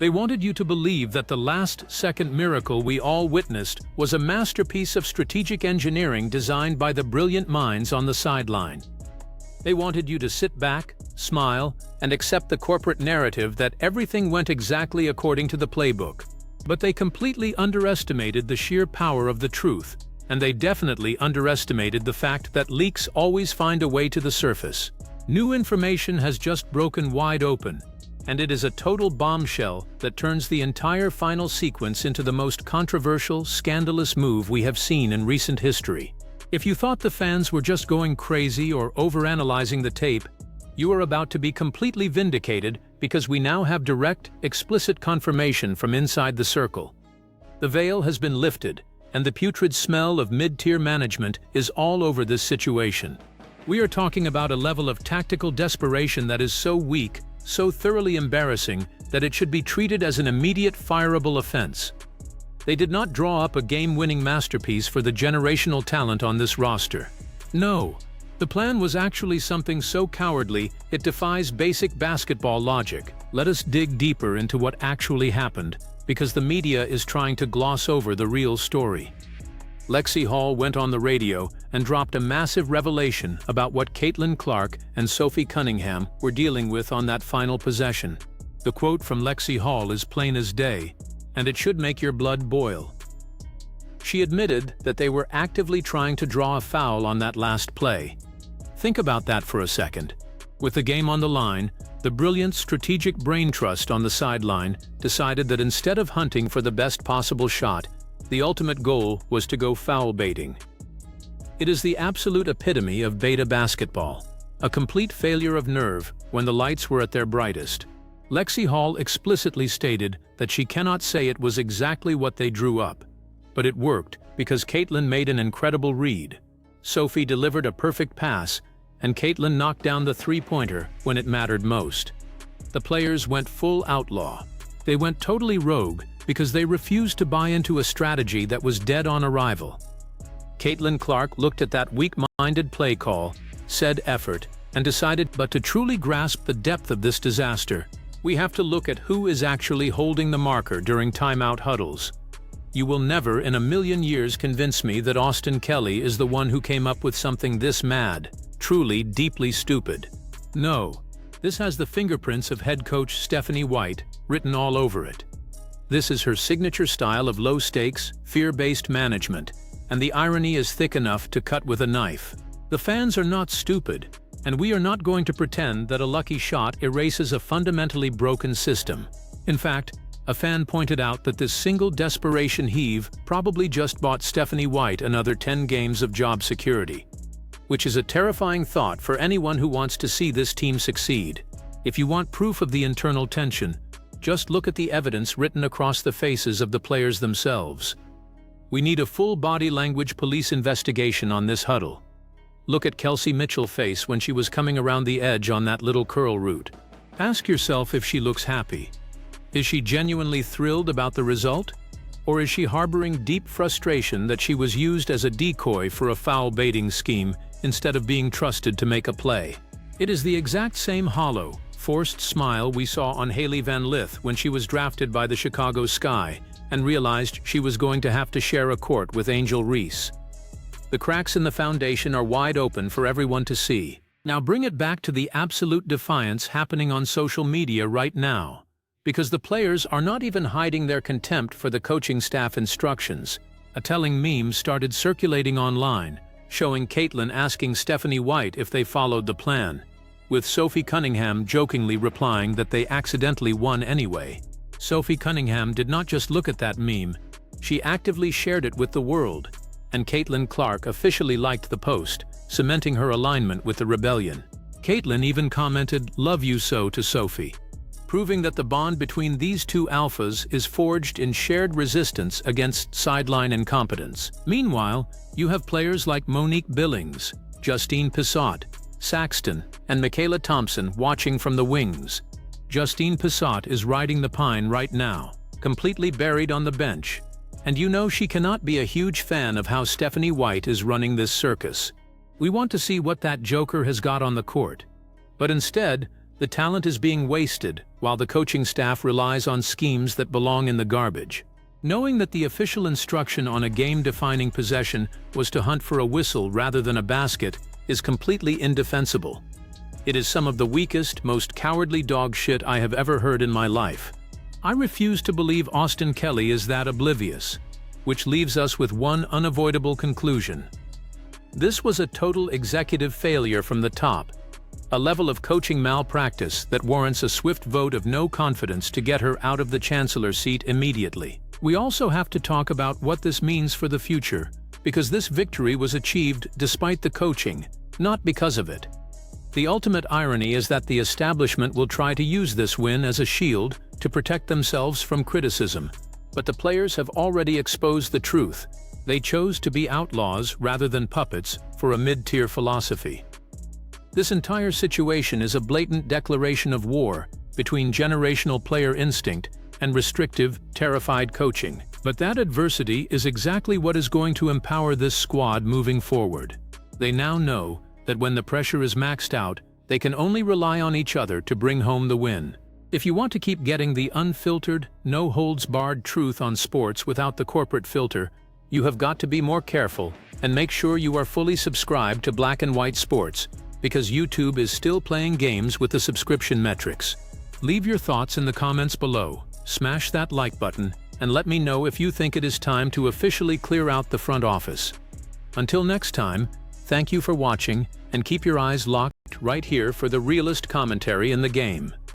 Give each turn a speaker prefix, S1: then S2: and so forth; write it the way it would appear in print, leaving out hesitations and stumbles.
S1: They wanted you to believe that the last-second miracle we all witnessed was a masterpiece of strategic engineering designed by the brilliant minds on the sideline. They wanted you to sit back, smile, and accept the corporate narrative that everything went exactly according to the playbook. But they completely underestimated the sheer power of the truth, and they definitely underestimated the fact that leaks always find a way to the surface. New information has just broken wide open, and it is a total bombshell that turns the entire final sequence into the most controversial, scandalous move we have seen in recent history. If you thought the fans were just going crazy or overanalyzing the tape, you are about to be completely vindicated because we now have direct, explicit confirmation from inside the circle. The veil has been lifted, and the putrid smell of mid-tier management is all over this situation. We are talking about a level of tactical desperation that is so weak, so thoroughly embarrassing, that it should be treated as an immediate fireable offense. They did not draw up a game-winning masterpiece for the generational talent on this roster. No, the plan was actually something so cowardly it defies basic basketball logic. Let us dig deeper into what actually happened, because the media is trying to gloss over the real story. Lexie Hall went on the radio and dropped a massive revelation about what Caitlin Clark and Sophie Cunningham were dealing with on that final possession. The quote from Lexie Hall is plain as day, and it should make your blood boil. She admitted that they were actively trying to draw a foul on that last play. Think about that for a second. With the game on the line, the brilliant strategic brain trust on the sideline decided that instead of hunting for the best possible shot, the ultimate goal was to go foul baiting. It is the absolute epitome of beta basketball, a complete failure of nerve when the lights were at their brightest. Lexie Hall explicitly stated that she cannot say it was exactly what they drew up, but it worked because Caitlin made an incredible read. Sophie delivered a perfect pass, and Caitlin knocked down the three-pointer when it mattered most. The players went full outlaw. They went totally rogue because they refused to buy into a strategy that was dead on arrival. Caitlin Clark looked at that weak-minded play call, said effort, and decided, but to truly grasp the depth of this disaster, we have to look at who is actually holding the marker during timeout huddles. You will never in a million years convince me that Austin Kelly is the one who came up with something this mad, truly deeply stupid. No, this has the fingerprints of head coach Stephanie White written all over it. This is her signature style of low-stakes, fear-based management, and the irony is thick enough to cut with a knife. The fans are not stupid, and we are not going to pretend that a lucky shot erases a fundamentally broken system. In fact, a fan pointed out that this single desperation heave probably just bought Stephanie White another 10 games of job security, which is a terrifying thought for anyone who wants to see this team succeed. If you want proof of the internal tension, just look at the evidence written across the faces of the players themselves. We need a full body language police investigation on this huddle. Look at Kelsey Mitchell's face when she was coming around the edge on that little curl route. Ask yourself if she looks happy. Is she genuinely thrilled about the result? Or is she harboring deep frustration that she was used as a decoy for a foul baiting scheme instead of being trusted to make a play? It is the exact same hollow, forced smile we saw on Hailey Van Lith when she was drafted by the Chicago Sky and realized she was going to have to share a court with Angel Reese. The cracks in the foundation are wide open for everyone to see. Now bring it back to the absolute defiance happening on social media right now, because the players are not even hiding their contempt for the coaching staff instructions. A telling meme started circulating online, showing Caitlin asking Stephanie White if they followed the plan, with Sophie Cunningham jokingly replying that they accidentally won anyway. Sophie Cunningham did not just look at that meme, she actively shared it with the world, and Caitlin Clark officially liked the post, cementing her alignment with the rebellion. Caitlin even commented, "Love you so" to Sophie, proving that the bond between these two alphas is forged in shared resistance against sideline incompetence. Meanwhile, you have players like Monique Billings, Justine Pissot, Saxton, and Michaela Thompson watching from the wings. Justine Pissot is riding the pine right now, completely buried on the bench. And you know she cannot be a huge fan of how Stephanie White is running this circus. We want to see what that joker has got on the court. But instead, The talent is being wasted, while the coaching staff relies on schemes that belong in the garbage. Knowing that the official instruction on a game-defining possession was to hunt for a whistle rather than a basket is completely indefensible. It is some of the weakest, most cowardly dog shit I have ever heard in my life. I refuse to believe Austin Kelly is that oblivious, which leaves us with one unavoidable conclusion. This was a total executive failure from the top, a level of coaching malpractice that warrants a swift vote of no confidence to get her out of the chancellor's seat immediately. We also have to talk about what this means for the future, because this victory was achieved despite the coaching, not because of it. The ultimate irony is that the establishment will try to use this win as a shield to protect themselves from criticism. But the players have already exposed the truth. They chose to be outlaws rather than puppets for a mid-tier philosophy. This entire situation is a blatant declaration of war between generational player instinct and restrictive, terrified coaching. But that adversity is exactly what is going to empower this squad moving forward. They now know that when the pressure is maxed out, they can only rely on each other to bring home the win. If you want to keep getting the unfiltered, no-holds-barred truth on sports without the corporate filter, you have got to be more careful and make sure you are fully subscribed to Black and White Sports, because YouTube is still playing games with the subscription metrics. Leave your thoughts in the comments below, smash that like button, and let me know if you think it is time to officially clear out the front office. Until next time, thank you for watching, and keep your eyes locked right here for the realest commentary in the game.